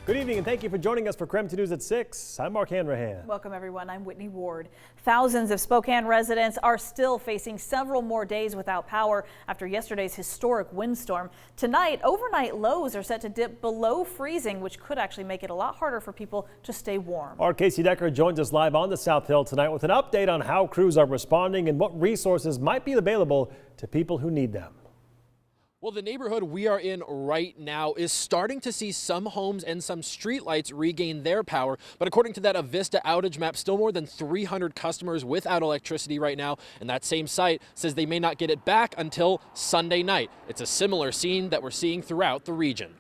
Good evening and thank you for joining us for KREM 2 News at 6. I'm Mark Hanrahan. Welcome everyone, I'm Whitney Ward. Thousands of Spokane residents are still facing several more days without power after yesterday's historic windstorm. Tonight, overnight lows are set to dip below freezing, which could actually make it a lot harder for people to stay warm. Our Casey Decker joins us live on the South Hill tonight with an update on how crews are responding and what resources might be available to people who need them. Well, the neighborhood we are in right now is starting to see some homes and some streetlights regain their power. But according to that Avista outage map, still more than 300 customers without electricity right now. And that same site says they may not get it back until Sunday night. It's a similar scene that we're seeing throughout the region.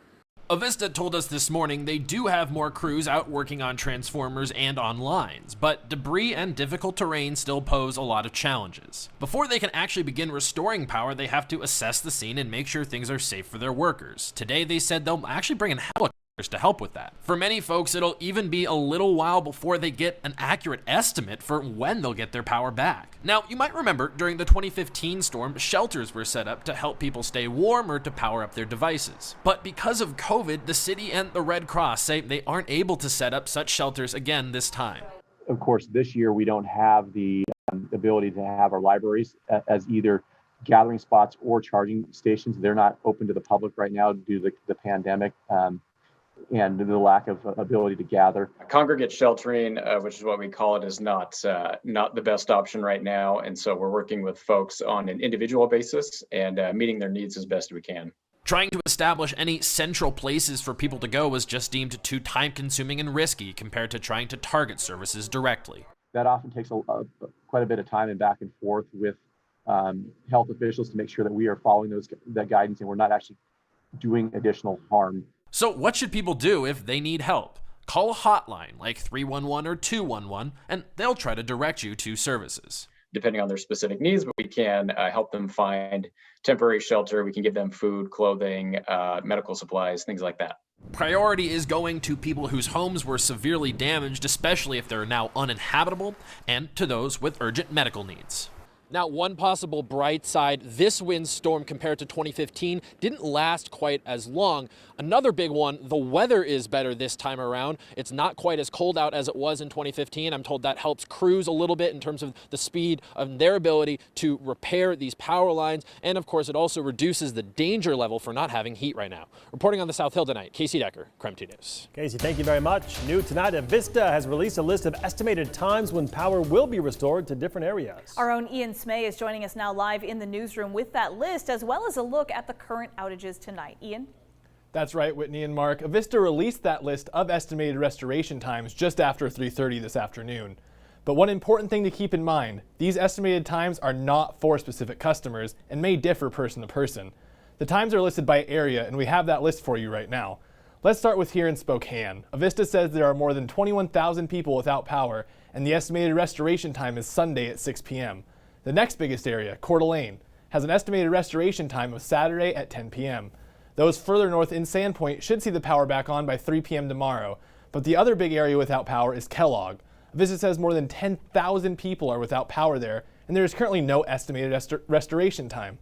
Avista told us this morning they do have more crews out working on transformers and on lines, but debris and difficult terrain still pose a lot of challenges. Before they can actually begin restoring power, they have to assess the scene and make sure things are safe for their workers. Today they said they'll actually bring in helicopters to help with that. For many folks, it'll even be a little while before they get an accurate estimate for when they'll get their power back. Now, you might remember during the 2015 storm, shelters were set up to help people stay warm or to power up their devices. But because of COVID, the city and the Red Cross say they aren't able to set up such shelters again this time. Of course, this year we don't have the ability to have our libraries as either gathering spots or charging stations. They're not open to the public right now due to the pandemic. And the lack of ability to gather. Congregate sheltering, which is what we call it, is not the best option right now. And so we're working with folks on an individual basis and meeting their needs as best we can. Trying to establish any central places for people to go was just deemed too time-consuming and risky compared to trying to target services directly. That often takes quite a bit of time and back and forth with health officials to make sure that we are following that guidance and we're not actually doing additional harm. So what should people do if they need help? Call a hotline like 311 or 211 and they'll try to direct you to services. Depending on their specific needs, but we can help them find temporary shelter. We can give them food, clothing, medical supplies, things like that. Priority is going to people whose homes were severely damaged, especially if they're now uninhabitable, and to those with urgent medical needs. Now, one possible bright side, this windstorm compared to 2015 didn't last quite as long. Another big one, the weather is better this time around. It's not quite as cold out as it was in 2015. I'm told that helps crews a little bit in terms of the speed of their ability to repair these power lines. And of course, it also reduces the danger level for not having heat right now. Reporting on the South Hill tonight, Casey Decker, KREM 2 News. Casey, thank you very much. New tonight, Avista has released a list of estimated times when power will be restored to different areas. Our own Ian Smay is joining us now live in the newsroom with that list, as well as a look at the current outages tonight. Ian? That's right, Whitney and Mark. Avista released that list of estimated restoration times just after 3:30 this afternoon. But one important thing to keep in mind, these estimated times are not for specific customers and may differ person to person. The times are listed by area, and we have that list for you right now. Let's start with here in Spokane. Avista says there are more than 21,000 people without power, and the estimated restoration time is Sunday at 6 p.m. The next biggest area, Coeur d'Alene, has an estimated restoration time of Saturday at 10 p.m. Those further north in Sandpoint should see the power back on by 3 p.m. tomorrow. But the other big area without power is Kellogg. Avista says more than 10,000 people are without power there, and there is currently no estimated restoration time.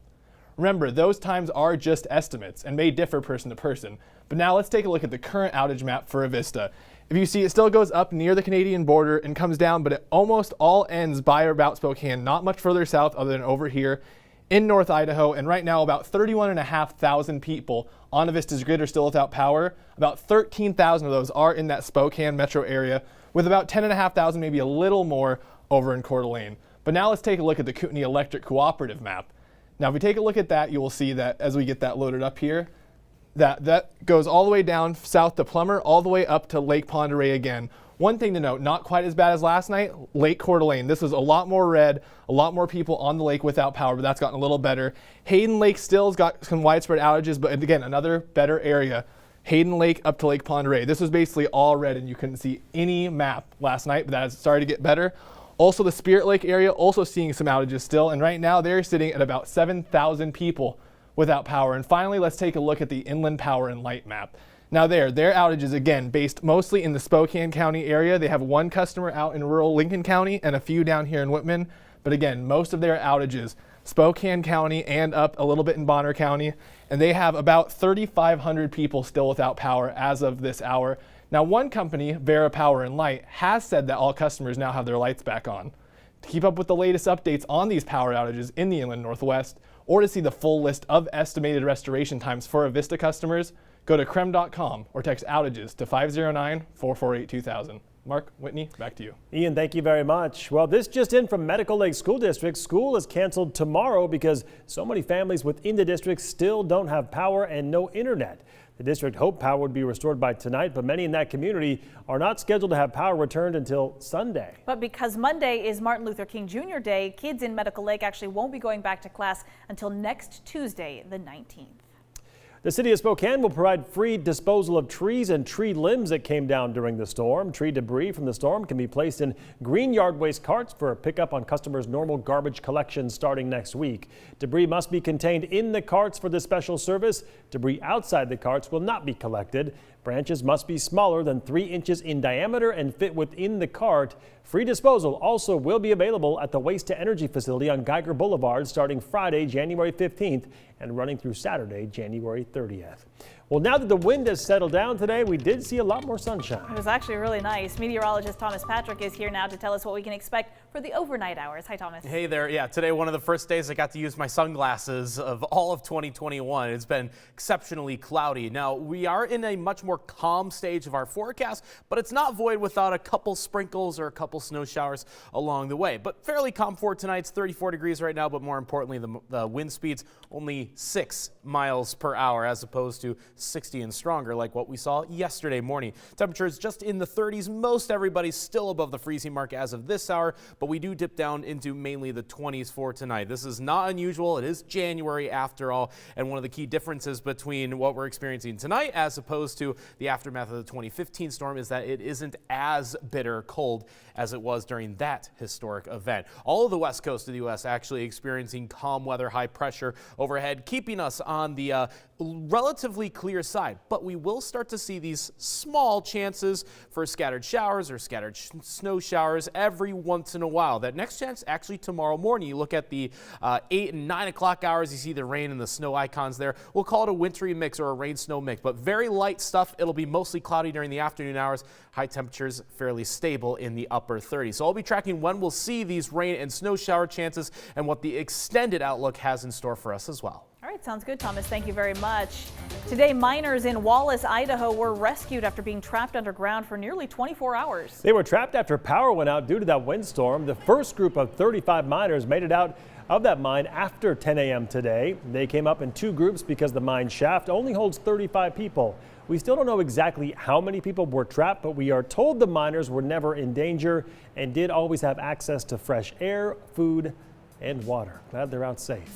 Remember, those times are just estimates and may differ person to person. But now let's take a look at the current outage map for Avista. If you see, it still goes up near the Canadian border and comes down, but it almost all ends by or about Spokane, not much further south other than over here in North Idaho. And right now, about 31,500 people on Avista's grid are still without power. About 13,000 of those are in that Spokane metro area, with about 10,500, maybe a little more, over in Coeur d'Alene. But now let's take a look at the Kootenai Electric Cooperative map. Now, if we take a look at that, you will see that as we get that loaded up here, that goes all the way down south to Plummer, all the way up to Lake Pend Oreille again. One thing to note, not quite as bad as last night, Lake Coeur d'Alene. This was a lot more red, a lot more people on the lake without power, but that's gotten a little better. Hayden Lake still's got some widespread outages, but again, another better area. Hayden Lake up to Lake Pend Oreille. This was basically all red and you couldn't see any map last night, but that has started to get better. Also, the Spirit Lake area also seeing some outages still, and right now they're sitting at about 7,000 people without power. And finally, let's take a look at the Inland Power and Light map. Now their outages, again, based mostly in the Spokane County area. They have one customer out in rural Lincoln County and a few down here in Whitman. But again, most of their outages Spokane County and up a little bit in Bonner County, and they have about 3,500 people still without power as of this hour. Now, one company, Vera Power and Light, has said that all customers now have their lights back on. To keep up with the latest updates on these power outages in the inland Northwest, or to see the full list of estimated restoration times for Avista customers, go to KREM.com or text outages to 509-448-2000. Mark, Whitney, back to you. Ian, thank you very much. Well, this just in from Medical Lake School District. School is canceled tomorrow because so many families within the district still don't have power and no internet. The district hoped power would be restored by tonight, but many in that community are not scheduled to have power returned until Sunday. But because Monday is Martin Luther King Jr. Day, kids in Medical Lake actually won't be going back to class until next Tuesday, the 19th. The city of Spokane will provide free disposal of trees and tree limbs that came down during the storm. Tree debris from the storm can be placed in green yard waste carts for pickup on customers' normal garbage collection starting next week. Debris must be contained in the carts for this special service. Debris outside the carts will not be collected. Branches must be smaller than 3 inches in diameter and fit within the cart. Free disposal also will be available at the Waste to Energy facility on Geiger Boulevard starting Friday, January 15th and running through Saturday, January 30th. Well, now that the wind has settled down today, we did see a lot more sunshine. It was actually really nice. Meteorologist Thomas Patrick is here now to tell us what we can expect for the overnight hours. Hi, Thomas. Hey there. Yeah, today one of the first days I got to use my sunglasses of all of 2021. It's been exceptionally cloudy. Now, we are in a much more calm stage of our forecast, but it's not void without a couple sprinkles or a couple snow showers along the way. But fairly calm for tonight. It's 34 degrees right now, but more importantly, the wind speed's only 6 miles per hour as opposed to 60 and stronger like what we saw yesterday morning. Temperatures just in the 30s. Most everybody's still above the freezing mark as of this hour, but we do dip down into mainly the 20s for tonight. This is not unusual. It is January after all, and one of the key differences between what we're experiencing tonight as opposed to the aftermath of the 2015 storm is that it isn't as bitter cold as it was during that historic event. All of the west coast of the U.S. actually experiencing calm weather, high pressure overhead, keeping us on the relatively clear side, but we will start to see these small chances for scattered showers or scattered snow showers every once in a while. That next chance actually tomorrow morning. You look at the 8 and 9 o'clock hours, you see the rain and the snow icons there. We'll call it a wintry mix or a rain snow mix, but very light stuff. It'll be mostly cloudy during the afternoon hours. High temperatures fairly stable in the upper 30s. So I'll be tracking when we'll see these rain and snow shower chances and what the extended outlook has in store for us as well. All right, sounds good, Thomas. Thank you very much. Today, miners in Wallace, Idaho were rescued after being trapped underground for nearly 24 hours. They were trapped after power went out due to that windstorm. The first group of 35 miners made it out of that mine after 10 a.m. today. They came up in 2 groups because the mine shaft only holds 35 people. We still don't know exactly how many people were trapped, but we are told the miners were never in danger and did always have access to fresh air, food, and water. Glad they're out safe.